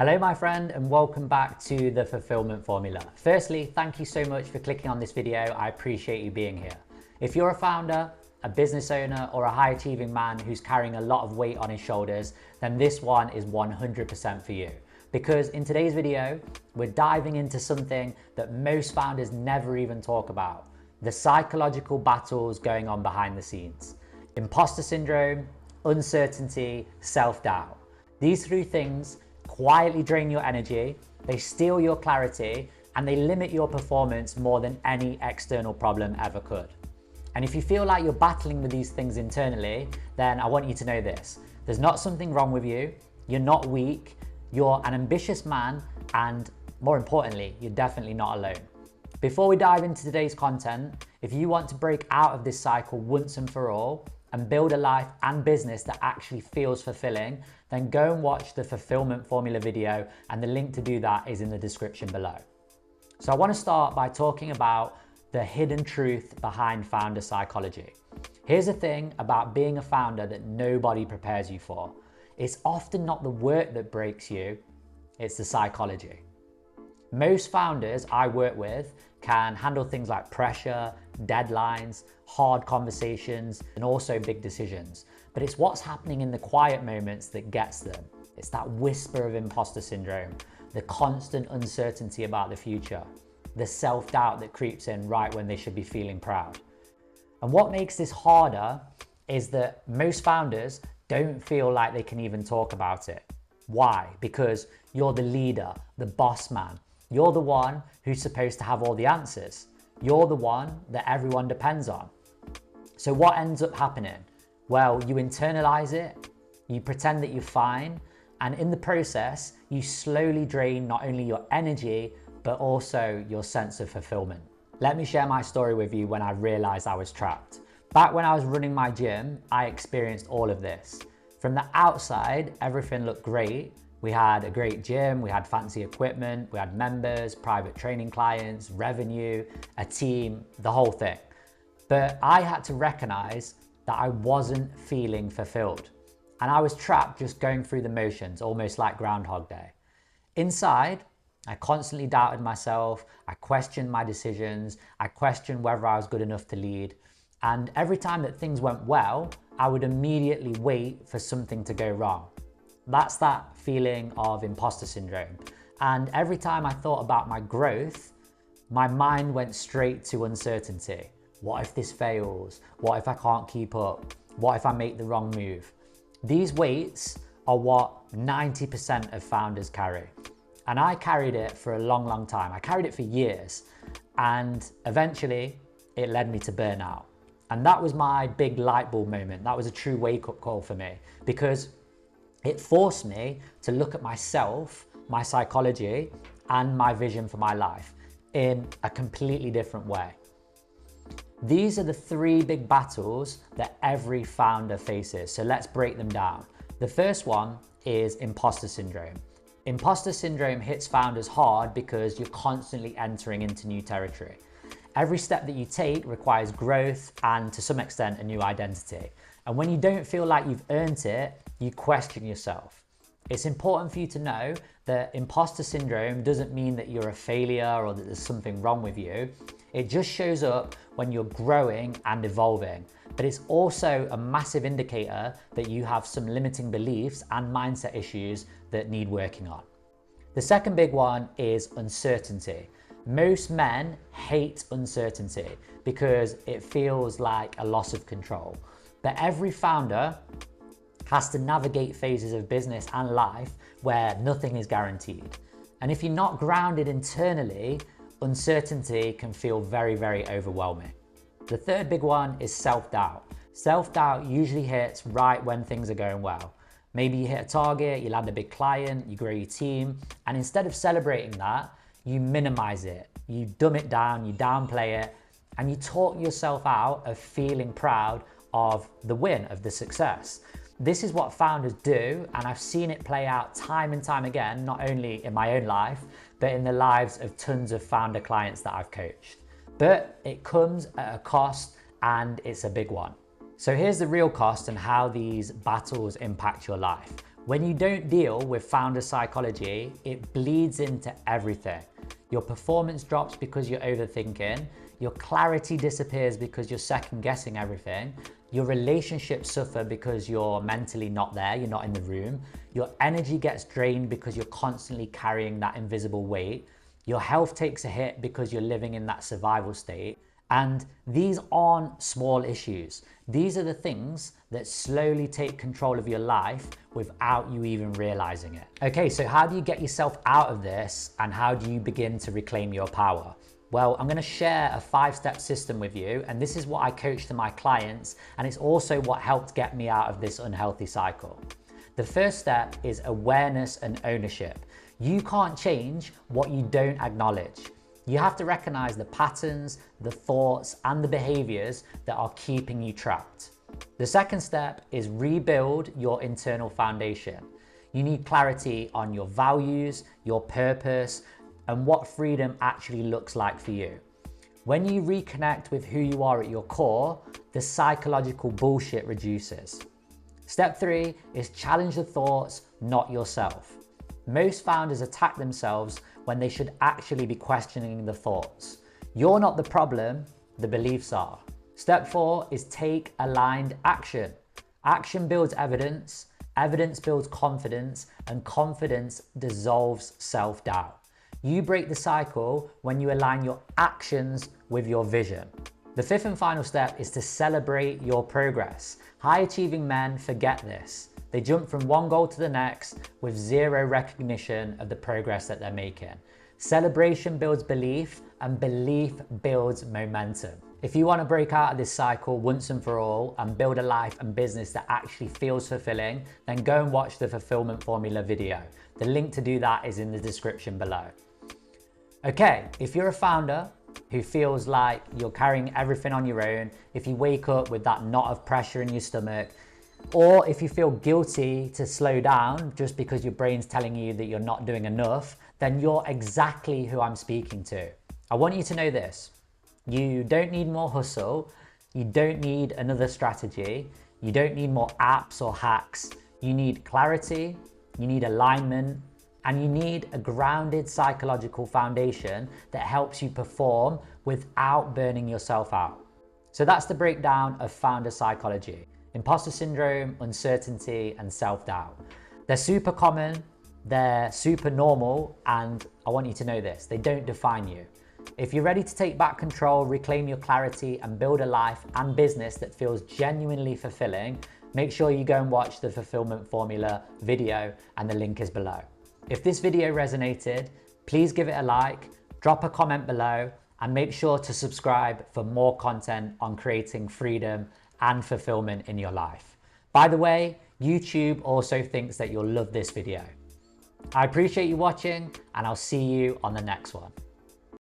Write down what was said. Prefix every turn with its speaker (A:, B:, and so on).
A: Hello my friend, and welcome back to the Fulfillment Formula. Firstly, thank you so much for clicking on this video. I appreciate you being here. If you're a founder, a business owner, or a high achieving man who's carrying a lot of weight on his shoulders, then this one is 100% for you. Because in today's video, we're diving into something that most founders never even talk about: the psychological battles going on behind the scenes. Imposter syndrome, uncertainty, self-doubt. These three things quietly drain your energy, they steal your clarity, and they limit your performance more than any external problem ever could. And if you feel like you're battling with these things internally, then I want you to know this: there's not something wrong with you, you're not weak, you're an ambitious man, and more importantly, you're definitely not alone. Before we dive into today's content, if you want to break out of this cycle once and for all and build a life and business that actually feels fulfilling, then go and watch the Fulfillment Formula video, and the link to do that is in the description below. So I want to start by talking about the hidden truth behind founder psychology. Here's the thing about being a founder that nobody prepares you for. It's often not the work that breaks you, it's the psychology. Most founders I work with can handle things like pressure, deadlines, hard conversations, and also big decisions. But it's what's happening in the quiet moments that gets them. It's that whisper of imposter syndrome, the constant uncertainty about the future, the self-doubt that creeps in right when they should be feeling proud. And what makes this harder is that most founders don't feel like they can even talk about it. Why? Because you're the leader, the boss man. You're the one who's supposed to have all the answers. You're the one that everyone depends on. So what ends up happening? Well, you internalize it, you pretend that you're fine, and in the process, you slowly drain not only your energy, but also your sense of fulfillment. Let me share my story with you when I realized I was trapped. Back when I was running my gym, I experienced all of this. From the outside, everything looked great. We had a great gym, we had fancy equipment, we had members, private training clients, revenue, a team, the whole thing. But I had to recognize that I wasn't feeling fulfilled. And I was trapped just going through the motions, almost like Groundhog Day. Inside, I constantly doubted myself, I questioned my decisions, I questioned whether I was good enough to lead. And every time that things went well, I would immediately wait for something to go wrong. That's that feeling of imposter syndrome. And every time I thought about my growth, my mind went straight to uncertainty. What if this fails? What if I can't keep up? What if I make the wrong move? These weights are what 90% of founders carry. And I carried it for a long, long time. I carried it for years. And eventually it led me to burnout. And that was my big light bulb moment. That was a true wake-up call for me, because it forced me to look at myself, my psychology, and my vision for my life in a completely different way. These are the three big battles that every founder faces. So let's break them down. The first one is imposter syndrome. Imposter syndrome hits founders hard because you're constantly entering into new territory. Every step that you take requires growth and, to some extent, a new identity. And when you don't feel like you've earned it, you question yourself. It's important for you to know that imposter syndrome doesn't mean that you're a failure or that there's something wrong with you. It just shows up when you're growing and evolving. But it's also a massive indicator that you have some limiting beliefs and mindset issues that need working on. The second big one is uncertainty. Most men hate uncertainty because it feels like a loss of control. But every founder has to navigate phases of business and life where nothing is guaranteed. And if you're not grounded internally, uncertainty can feel very, very overwhelming. The third big one is self-doubt. Self-doubt usually hits right when things are going well. Maybe you hit a target, you land a big client, you grow your team, and instead of celebrating that, you minimize it, you dumb it down, you downplay it, and you talk yourself out of feeling proud of the win, of the success. This is what founders do, and I've seen it play out time and time again, not only in my own life, but in the lives of tons of founder clients that I've coached. But it comes at a cost, and it's a big one. So here's the real cost and how these battles impact your life. When you don't deal with founder psychology, it bleeds into everything. Your performance drops because you're overthinking, your clarity disappears because you're second guessing everything, your relationships suffer because you're mentally not there, you're not in the room, your energy gets drained because you're constantly carrying that invisible weight, your health takes a hit because you're living in that survival state. And these aren't small issues. These are the things that slowly take control of your life without you even realizing it. Okay, so how do you get yourself out of this and how do you begin to reclaim your power? Well, I'm gonna share a 5-step system with you, and this is what I coach to my clients, and it's also what helped get me out of this unhealthy cycle. The first step is awareness and ownership. You can't change what you don't acknowledge. You have to recognize the patterns, the thoughts, and the behaviors that are keeping you trapped. The second step is rebuild your internal foundation. You need clarity on your values, your purpose, and what freedom actually looks like for you. When you reconnect with who you are at your core, the psychological bullshit reduces. Step 3 is challenge the thoughts, not yourself. Most founders attack themselves when they should actually be questioning the thoughts. You're not the problem, the beliefs are. Step 4 is take aligned action. Action builds evidence, evidence builds confidence, and confidence dissolves self-doubt. You break the cycle when you align your actions with your vision. The 5th and final step is to celebrate your progress. High-achieving men forget this. They jump from one goal to the next with zero recognition of the progress that they're making. Celebration builds belief, and belief builds momentum. If you want to break out of this cycle once and for all and build a life and business that actually feels fulfilling, then go and watch the Fulfillment Formula video. The link to do that is in the description below. Okay, if you're a founder who feels like you're carrying everything on your own, if you wake up with that knot of pressure in your stomach, or if you feel guilty to slow down just because your brain's telling you that you're not doing enough, then you're exactly who I'm speaking to. I want you to know this. You don't need more hustle. You don't need another strategy. You don't need more apps or hacks. You need clarity, you need alignment, and you need a grounded psychological foundation that helps you perform without burning yourself out. So that's the breakdown of founder psychology. Imposter syndrome, uncertainty, and self-doubt. They're super common, they're super normal, and I want you to know this, they don't define you. If you're ready to take back control, reclaim your clarity, and build a life and business that feels genuinely fulfilling, make sure you go and watch the Fulfillment Formula video, and the link is below. If this video resonated, please give it a like, drop a comment below, and make sure to subscribe for more content on creating freedom and fulfillment in your life. By the way, YouTube also thinks that you'll love this video. I appreciate you watching, and I'll see you on the next one.